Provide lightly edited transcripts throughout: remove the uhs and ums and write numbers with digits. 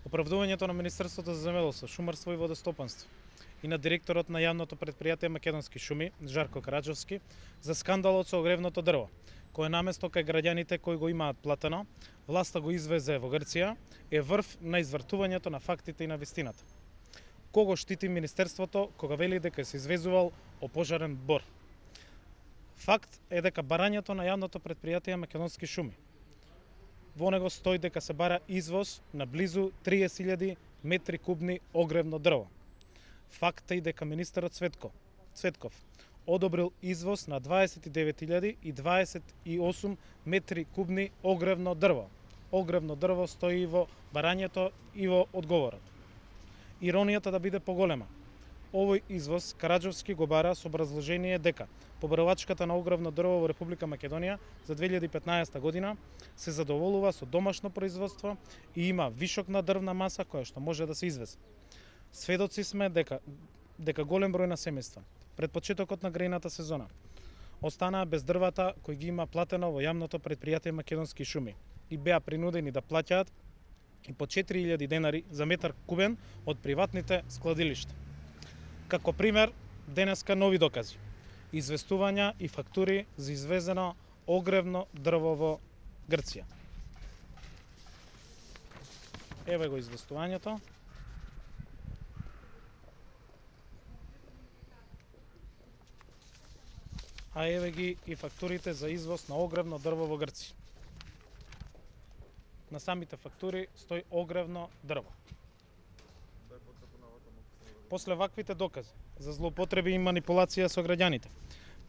Оправдувањето на Министерството за земјоделство, шумарство и водостопанство и на директорот на јавното предпријатие Македонски шуми, Жарко Караджовски, за скандалот со огревното дрво, кој наместо кај граѓаните кои го имаат платено, власта го извезе во Грција, е врв на извртувањето на фактите и на вистината. Кого штити Министерството кога вели дека се извезувал опожарен бор? Факт е дека барањето на јавното предпријатие Македонски шуми, во него стои дека се бара извоз на близу 30.000 метри кубни огревно дрво. Факт е и дека министерот Цветков одобрил извоз на 29.028 метри кубни огревно дрво. Огревно дрво стои во барањето и во одговорот. Иронијата да биде поголема. Овој извоз Караджовски го бара со образложение дека побарувачката на огревно дрво во Република Македонија за 2015 година се задоволува со домашно производство и има вишок на дрвна маса која што може да се извезе. Сведоци сме дека голем број на семејства пред почетокот на грејната сезона останаа без дрвата кои ги има платено во јавното предпријатие Македонски шуми и беа принудени да плаќаат и по 4.000 денари за метар кубен од приватните складилишта. Како пример, денеска нови докази, известувања и фактури за извезено огревно дрво во Грција. Еве го известувањето. А еве ги и фактурите за извоз на огревно дрво во Грција. На самите фактури стои огревно дрво. После ваквите докази за злоупотреби и манипулација со граѓаните,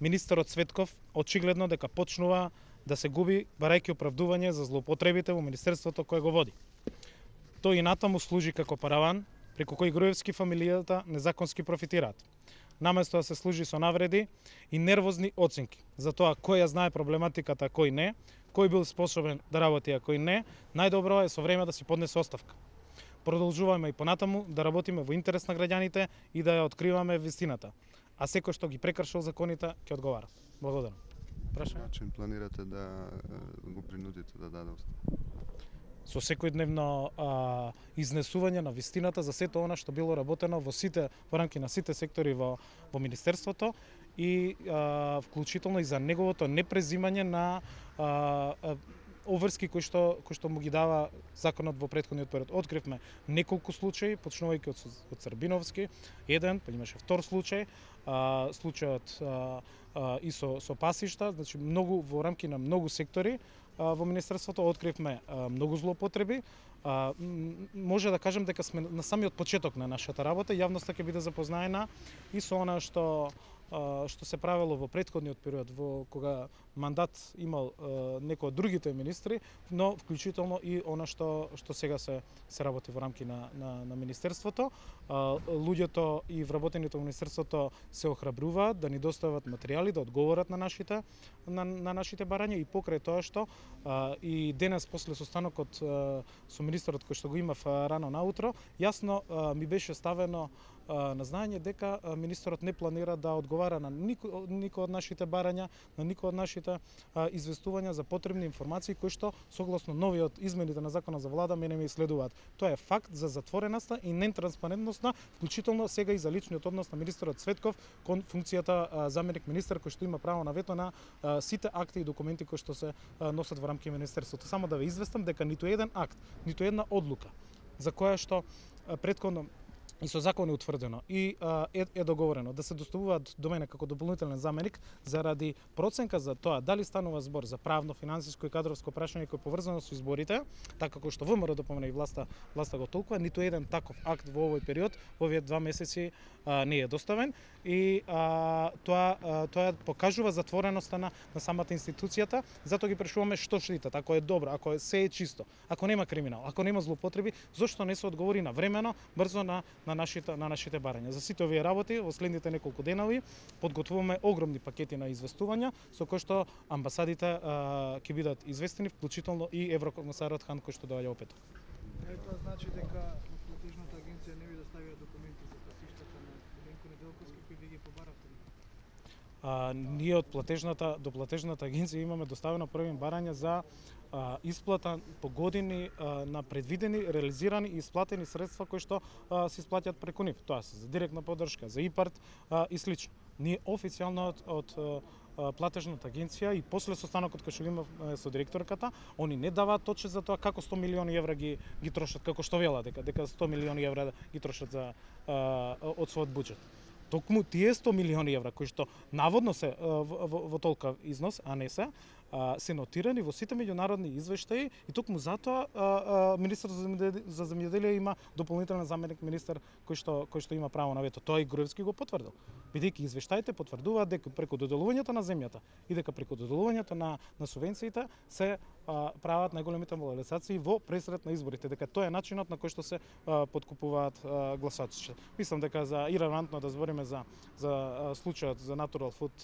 министерот Цветков очигледно дека почнува да се губи барајќи оправдување за злоупотребите во министерството кое го води. Тој и натаму служи како параван преку кој Груевски фамилијата незаконски профитираат. Наместо да се служи со навреди и нервозни оценки за тоа кој ја знае проблематиката, а кој не, кој бил способен да работи, а кој не, најдобро е со време да си поднесе оставка. Продолжуваме и понатаму да работиме во интерес на граѓаните и да ја откриваме вистината. А секој што ги прекршил законите ќе одговара. Благодарам. Прашање? Начин планирате да го принудите да даде оставка? Со секојдневно изнесување на вистината за сето она што било работено во рамки на сите сектори во министерството и вклучително и за неговото непрезимање на обврски кои што му ги дава законот во претходниот период. Откривме неколку случаи, почнувајќи од Црбиновски, еден, па имаше втор случај, случајот и со пасишта, значи многу во рамки на многу сектори во министерството откривме многу злоупотреби. Може да кажем дека сме на самиот почеток на нашата работа, јавноста ќе биде запознаена и со она што се правело во претходниот период, во кога мандат имал некој од другите министри, но вклучително и она што сега се работи во рамки на министерството. Луѓето и вработените во министерството се охрабруваат да ни достават материјали, да одговорат на нашите барања и покрај тоа што и денес после состанокот со министерот кој што го имав рано наутро, јасно ми беше ставено на знаење дека министерот не планира да одговара на никој од нашите барања, на никој од нашите известувања за потребни информации кои што согласно новиот измените на законот за влада мене ме исследуваат. Тоа е факт за затвореноста и нетранспарентноста, вклучително сега и за личниот однос на министерот Цветков кон функцијата заменик министер кој што има право на вето на сите акти и документи кои што се носат во рамки на министерството. Само да ве известам дека ниту еден акт, ниту една одлука за која што претходно и со закон е утврдено и е договорено да се доставуваат до мене како дополнителен заменик заради проценка за тоа дали станува збор за правно, финансиско и кадровско прашање кој е поврзано со изборите, така како што ВМРО допомена и власта го толкува, ниту еден таков акт во овој период, во овие 2 месеци не е доставен и тоа покажува затвореноста на самата институцијата, затоа ги прашуваме што штитат, ако е добро, ако се е чисто, ако нема криминал, ако нема злоупотреби, зошто не се одговори навремено, брзо на нашите барања. За сите овие работи во следните неколку денови подготвуваме огромни пакети на известувања со кои што амбасадите ќе бидат известени, вклучително и еврокомисарот Хан кој што доаѓа опет. Тоа значи дека платежната агенција не ви доставија документи за пасиштата на Еленко Неделковски кои ви ги побаравте? ние од до платежната агенција имаме доставено први барања за исплата по години на предвидени, реализирани и исплатени средства кои што се исплаќаат преку нив. Тоа се за директна поддршка, за ИПАРТ и слично. Ние официјално од платежната агенција и после состанокот кој што имавме со директорката, они не даваат точно за тоа како 100 милиони евра ги трошат, како што велат дека 100 милиони евра ги трошат за од својот буџет. Токму тие 100 милиони евра кои што наводно се во толков износ, а не се нотирани во сите меѓународни извештаи и токму затоа министерот за земјоделие има дополнителен заменик министер кој што има право на вето. Тоа и Груевски го потврдил. Бидејќи извештаите потврдуваат дека преку доделувањето на земјата и дека преку доделувањето на субвенциите се прават најголемите мобилизации во пресред на изборите, дека тоа е начинот на кој што се подкупуваат гласачите. Мислам дека за ирелевантно да збориме за случајот за Natural Food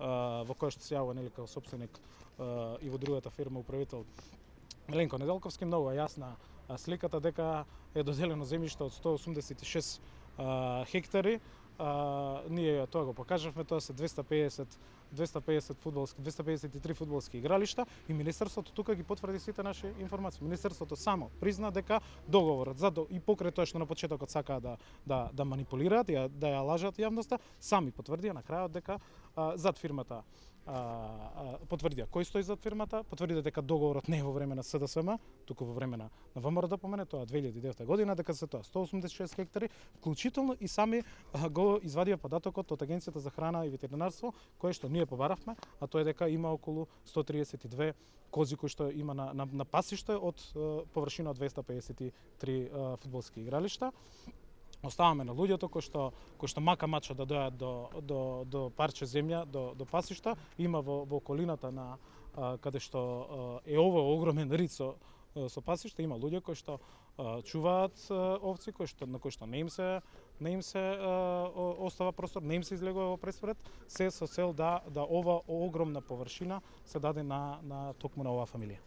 во кој што се јавува нели како сопственик и во другата фирма управител Миленко Неделковски, многу јасна сликата дека е доделено земјиште од 186 хектари. Ние тоа го покажавме, тоа се 253 фудбалски игралишта и министерството тука ги потврди сите наши информации. Министерството само призна дека договорот и покрај тоа што на почетокот сакаа да манипулираат и да ја лажат јавноста, сами потврдија на крајот дека зад фирмата потврдија кој стои зад фирмата, потврдија дека договорот не е во време на СДСМ, туку во време на ВМРО ДПМН, тоа 2009 година, дека се тоа 186 хектари, вклучително и сами го извадија податокот од Агенцијата за храна и ветеринарство, кое што ние побаравме, а тоа е дека има околу 132 кози кои што има на пасиште од површина од 253 фудбалски игралишта. Оставаме на луѓето кои што мака мача да дојат до парче земја, до пасишта, има во околината на каде што е ова огромен рид со пасишта, има луѓе кои што чуваат овци, на кои што не им се остава простор, не им се излегува во пресвред, се со цел да ова огромна површина се даде на токму на оваа фамилија.